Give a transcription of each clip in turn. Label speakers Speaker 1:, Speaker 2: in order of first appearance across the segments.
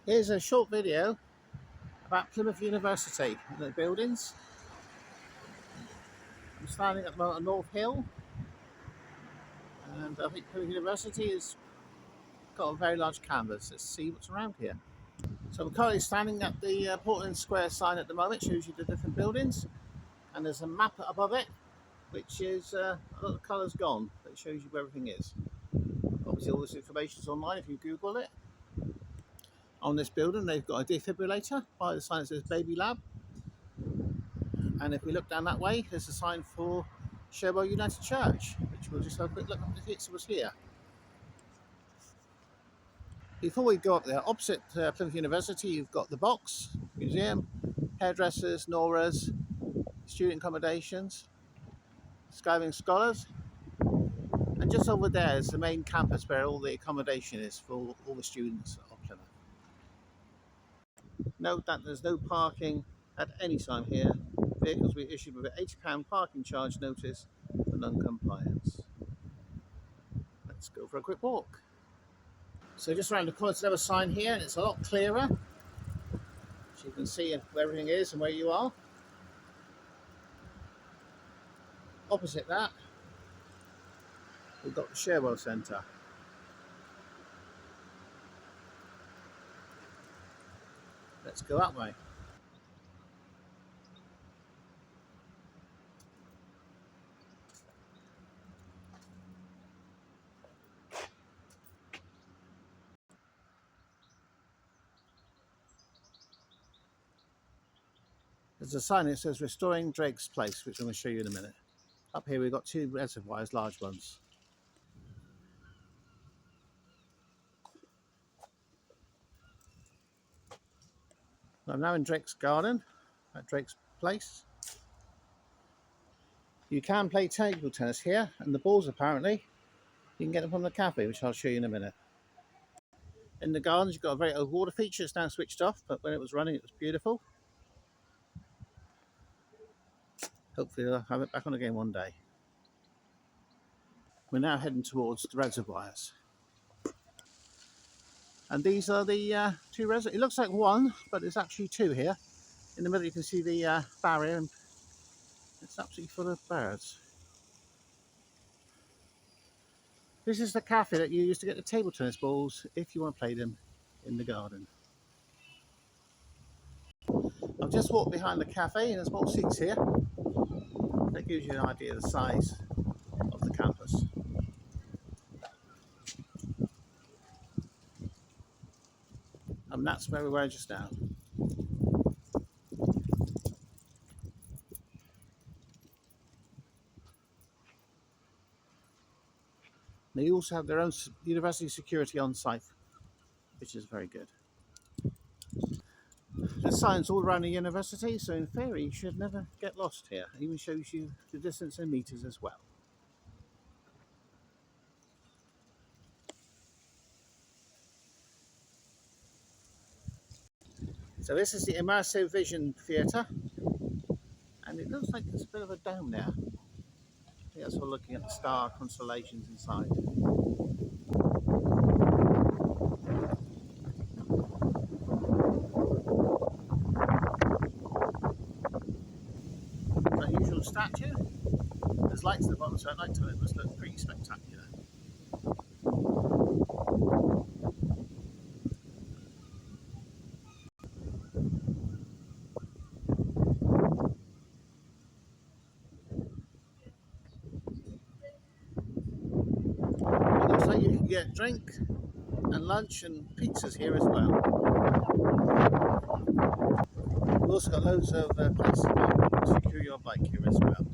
Speaker 1: Here's a short video about Plymouth University and the buildings. I'm standing at the moment on North Hill, and I think Plymouth University has got a very large canvas. Let's see what's around here. So we're currently standing at the Portland Square sign at the moment. It shows you the different buildings, and there's a map above it which is a lot of colours gone, but it shows you where everything is. Obviously all this information is online if you Google it. On this building they've got a defibrillator by the sign that says Baby Lab, and if we look down that way there's a sign for Shaky United Church, which we'll just have a quick look at if it was here. Before we go up there, opposite Plymouth University you've got the box, museum, hairdressers, Nora's, student accommodations, Skiving Scholars, and just over there is the main campus where all the accommodation is for all the students of Plymouth. Note that there's no parking at any time here. Vehicles will be issued with an £80 parking charge notice for non-compliance. Let's go for a quick walk. So just around the corner there's another sign here, and it's a lot clearer, so you can see where everything is and where you are. Opposite that we've got the Sherwell Centre. Let's go that way. There's a sign that says Restoring Drake's Place, which I'm going to show you in a minute. Up here we've got two reservoirs, large ones. I'm now in Drake's Garden, at Drake's Place. You can play table tennis here, and the balls apparently, you can get them from the cafe, which I'll show you in a minute. In the gardens you've got a very old water feature. It's now switched off, but when it was running it was beautiful. Hopefully they'll have it back on again one day. We're now heading towards the reservoirs. And these are the two reservoirs. It looks like one, but there's actually two here. In the middle you can see the barrier, and it's absolutely full of birds. This is the cafe that you use to get the table tennis balls if you want to play them in the garden. I've just walked behind the cafe, and there's more seats here. That gives you an idea of the size of the campus. And that's where we were just now. They also have their own university security on site, which is very good. There's signs all around the university, so in theory you should never get lost here. It even shows you the distance in meters as well. So this is the Immersive Vision Theatre, and it looks like there's a bit of a dome there. I think that's for looking at the star constellations inside. Unusual statue. There's lights at the bottom, so at night time it must look pretty spectacular. It looks like you can get drink and lunch and pizzas here as well. We've also got loads of places to secure your bike here as well.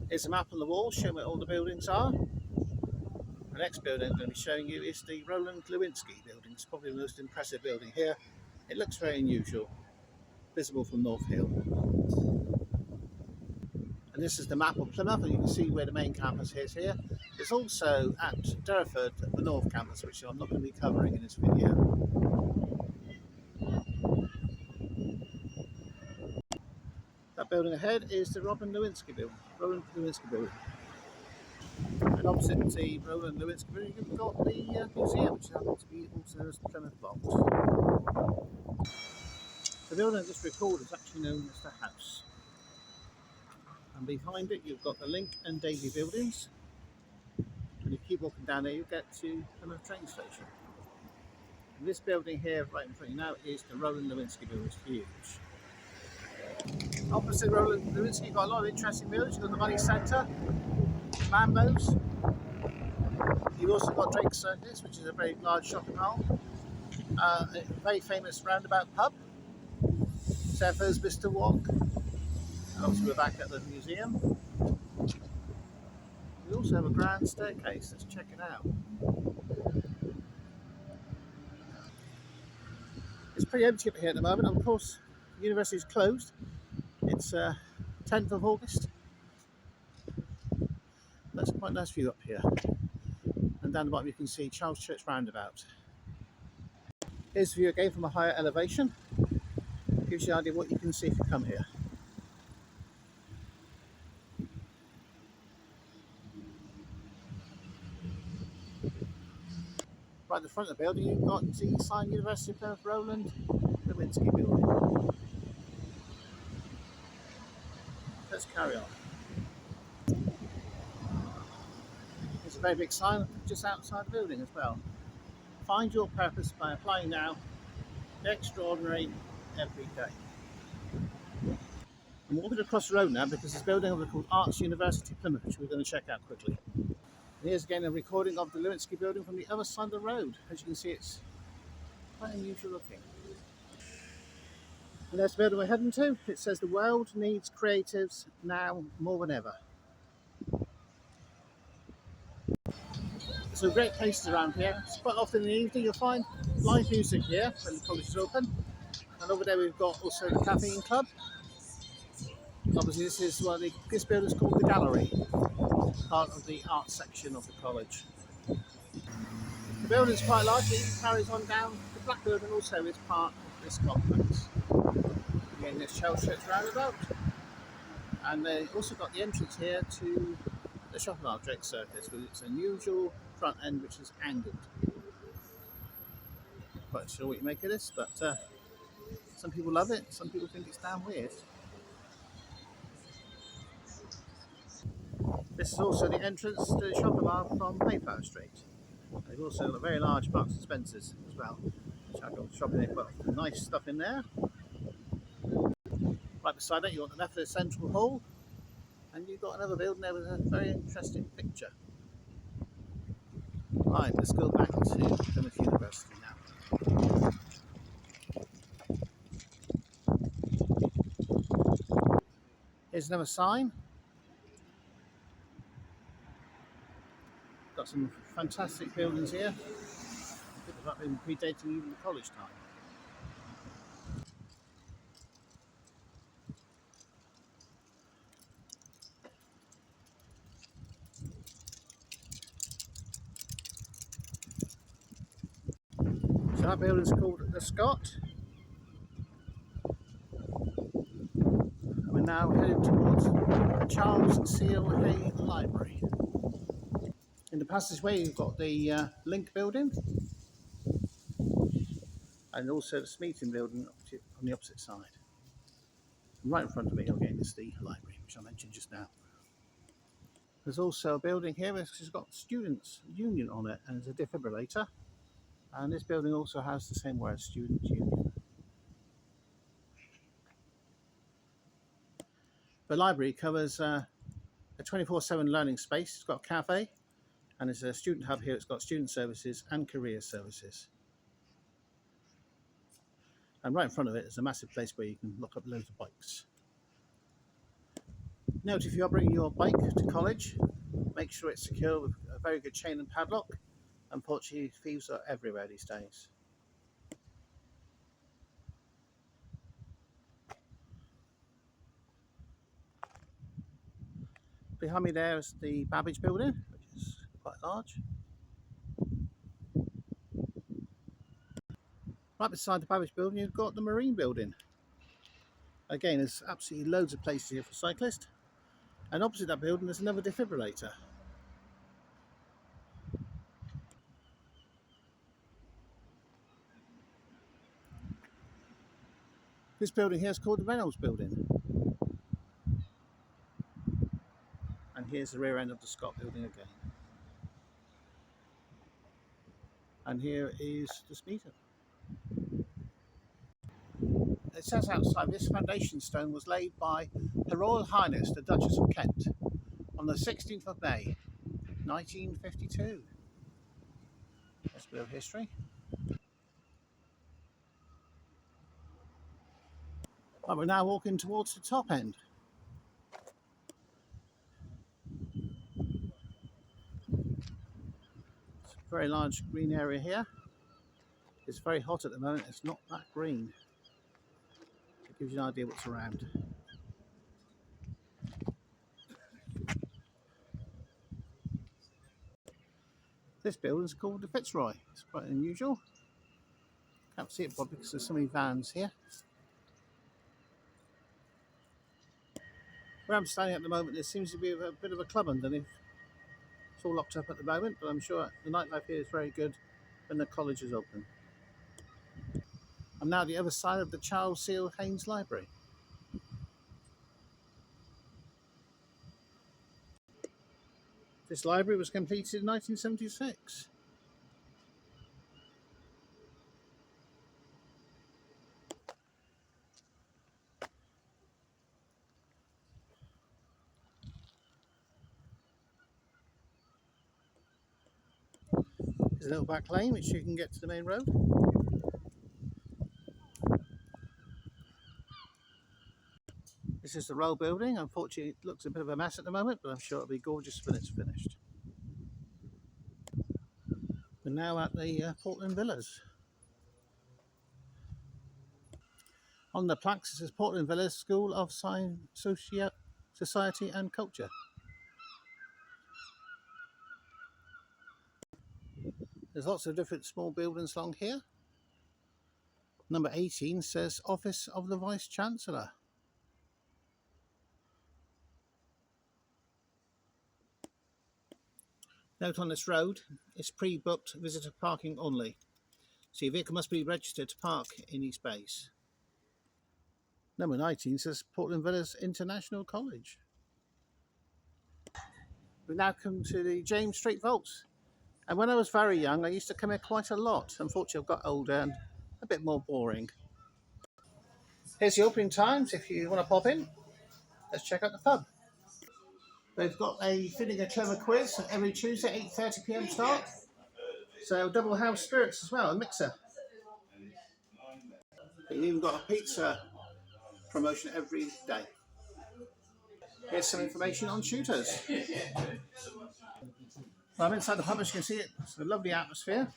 Speaker 1: Here's a map on the wall showing where all the buildings are. The next building I'm going to be showing you is the Roland Lewinsky building. It's probably the most impressive building here. It looks very unusual, visible from North Hill. And this is the map of Plymouth, and you can see where the main campus is here. It's also at Derriford, the North Campus, which I'm not going to be covering in this video. That building ahead is the Roland Lewinsky building. And opposite the Roland Lewinsky building, you've got the museum, which happens to be also known as the Plymouth Vault. The building I just recorded is actually known as the House. And behind it you've got the Link and Davy buildings. And if you keep walking down there, you'll get to Plymouth train station. And this building here, right in front of you now, is the Roland Lewinsky building. It's huge. Opposite Roland Lewinsky, you've got a lot of interesting buildings. You've got the Money Centre, Mambo's. You've also got Drake Circus, which is a very large shopping mall. A very famous roundabout pub, Surfers Mr. Walk. And obviously we're back at the museum. We also have a grand staircase. Let's check it out. It's pretty empty up here at the moment. Of course, the university is closed. It's 10th of August. That's quite a nice view up here. And down the bottom you can see Charles Church roundabout. Here's the view again from a higher elevation. Gives you an idea of what you can see if you come here. Right at the front of the building you've got the sign University of Plymouth Roland Lewinsky building. Let's carry on. There's a very big sign just outside the building as well. Find your purpose by applying now. Extraordinary every day. I'm walking across the road now because this building over called Arts University Plymouth, which we're going to check out quickly. And here's again a recording of the Lewinsky building from the other side of the road. As you can see, it's quite unusual looking. And there's the building we're heading to. It says the world needs creatives now more than ever. Some great places around here. It's quite often in the evening you'll find live music here when the college is open. And over there we've got also the Cafe and Club. Obviously this building is called the Gallery, part of the art section of the college. The building is quite large. It carries on down the Black Building, also is part of this complex. Again, this Charles Church roundabout. And they also got the entrance here to the shopping mall Drake Circus with its unusual front end, which is angled. Quite sure what you make of this, but some people love it, some people think it's damn weird. This is also the entrance to the shopping mall from Mayflower Street. They've also got a very large Marks and Spencer's as well, which I've got shopping there, quite nice stuff in there. Right beside that, you've got the Methodist Central Hall, and you've got another building there with a very interesting picture. Right, let's go back to Plymouth University now. Here's another sign. Got some fantastic buildings here. Could have been predating even the college time. So that building is called the Scott. We're now headed towards the Charles Seal Hay Library. In the passageway you've got the Link building and also the Smeaton building on the opposite side. And right in front of me again is the library, which I mentioned just now. There's also a building here which has got Students' Union on it, and there's a defibrillator. And this building also has the same word, Students' Union. The library covers a 24/7 learning space. It's got a cafe, and there's a student hub here. It's got student services and career services. And right in front of it is a massive place where you can look up loads of bikes. Note, if you are bringing your bike to college, make sure it's secure with a very good chain and padlock. Unfortunately, thieves are everywhere these days. Behind me there is the Babbage building, which is quite large. Right beside the Babbage building, you've got the Marine building. Again, there's absolutely loads of places here for cyclists. And opposite that building, there's another defibrillator. This building here is called the Reynolds Building. And here's the rear end of the Scott Building again. And here is the speeder. It says outside, this foundation stone was laid by Her Royal Highness the Duchess of Kent on the 16th of May 1952. That's a bit of history. But we're now walking towards the top end. It's a very large green area here. It's very hot at the moment, it's not that green. It gives you an idea what's around. This building is called the Fitzroy. It's quite unusual. Can't see it probably because there's so many vans here. Where I'm standing at the moment, there seems to be a bit of a club underneath. It's all locked up at the moment, but I'm sure the nightlife here is very good when the college is open. I'm now at the other side of the Charles Seal Haynes Library. This library was completed in 1976. There's a little back lane which you can get to the main road. This is the Row building. Unfortunately, it looks a bit of a mess at the moment, but I'm sure it'll be gorgeous when it's finished. We're now at the Portland Villas. On the plaques, it says Portland Villas School of Science, Society and Culture. There's lots of different small buildings along here. Number 18 says Office of the Vice Chancellor. Note on this road, it's pre-booked visitor parking only. So your vehicle must be registered to park in each space. Number 19 says Portland Villas International College. We've now come to the James Street Vaults. And when I was very young, I used to come here quite a lot. Unfortunately, I've got older and a bit more boring. Here's the opening times if you want to pop in. Let's check out the pub. They've got a Feeling a Clever quiz every Tuesday, 8:30 p.m. start. So double house spirits as well, a mixer. You've even got a pizza promotion every day. Here's some information on shooters. Well, I'm inside the pub, as you can see it. It's a lovely atmosphere.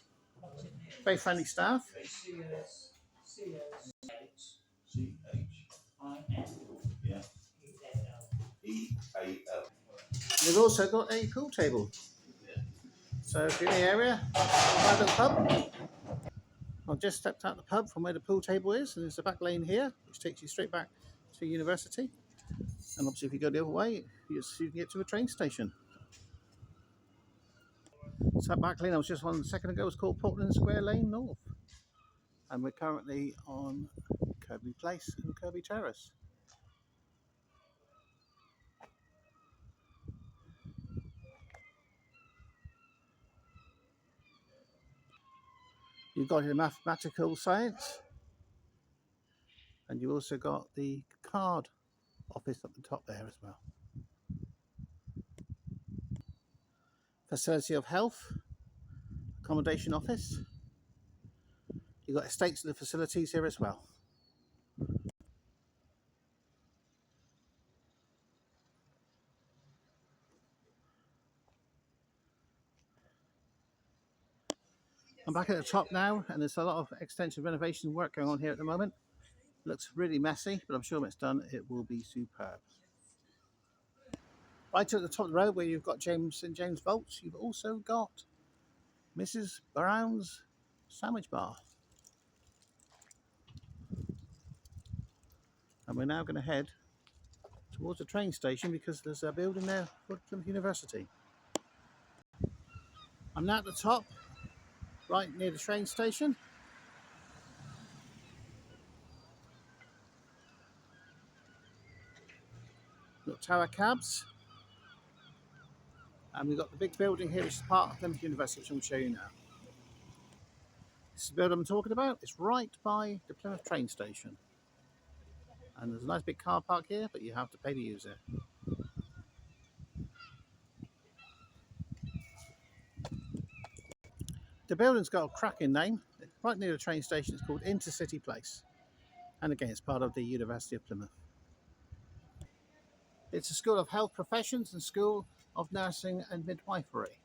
Speaker 1: Very friendly staff. They've also got a pool table. So if you're in the area, find a pub. I've just stepped out the pub from where the pool table is, and there's a back lane here, which takes you straight back to university. And obviously, if you go the other way, you can get to a train station. So that back lane I was just on a second ago was called Portland Square Lane North. And we're currently on Kirby Place and Kirby Terrace. You've got your mathematical science, and you've also got the card office at the top there as well. Facility of Health, accommodation office. You've got estates and the facilities here as well. I'm back at the top now, and there's a lot of extensive renovation work going on here at the moment. It looks really messy, but I'm sure when it's done, it will be superb. Right at the top of the road where you've got James and James Vaults, you've also got Mrs. Brown's Sandwich Bar. And we're now going to head towards the train station because there's a building there for Plymouth University. I'm now at the top, right near the train station. clock tower cabs. And we've got the big building here, which is part of Plymouth University, which I'm going to show you now. This is the building I'm talking about. It's right by the Plymouth train station. And there's a nice big car park here, but you have to pay to use it. The building's got a cracking name. Right near the train station, it's called Intercity Place. And again, it's part of the University of Plymouth. It's a school of health professions and school of nursing and midwifery.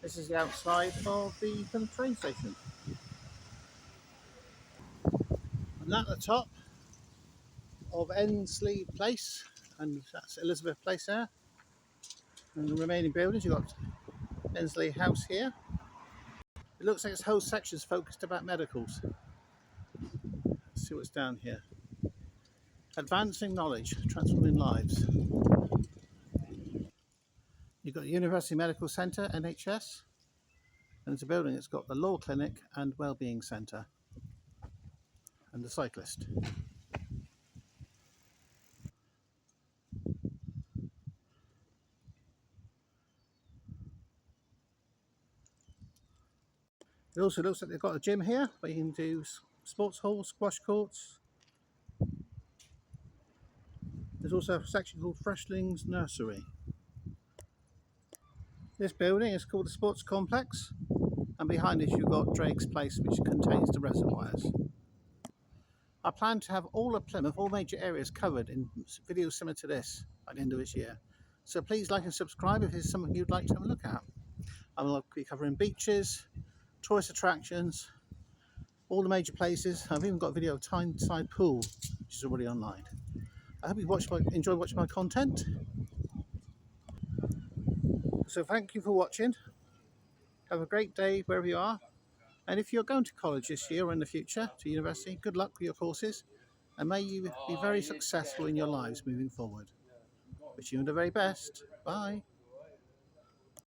Speaker 1: This is the outside of the Plymouth train station. And at the top of Ensley Place, and that's Elizabeth Place there. And the remaining buildings, you've got Ensley House here. It looks like this whole section is focused about medicals. Let's see what's down here. Advancing knowledge, transforming lives. You've got the University Medical Centre, NHS. And it's a building that's got the Law Clinic and Wellbeing Centre. And the cyclist. It also looks like they've got a gym here where you can do sports halls, squash courts. There's also a section called Freshlings Nursery. This building is called the Sports Complex, and behind it you've got Drake's Place, which contains the reservoirs. I plan to have all of Plymouth, all major areas covered in videos similar to this by the end of this year. So please like and subscribe if it's something you'd like to have a look at. I will be covering beaches, tourist attractions, all the major places. I've even got a video of Tyneside Pool, which is already online. I hope you enjoy watching my content. So thank you for watching. Have a great day wherever you are. And if you're going to college this year or in the future, to university, good luck with your courses. And may you be very successful in your lives moving forward. Wish you the very best. Bye.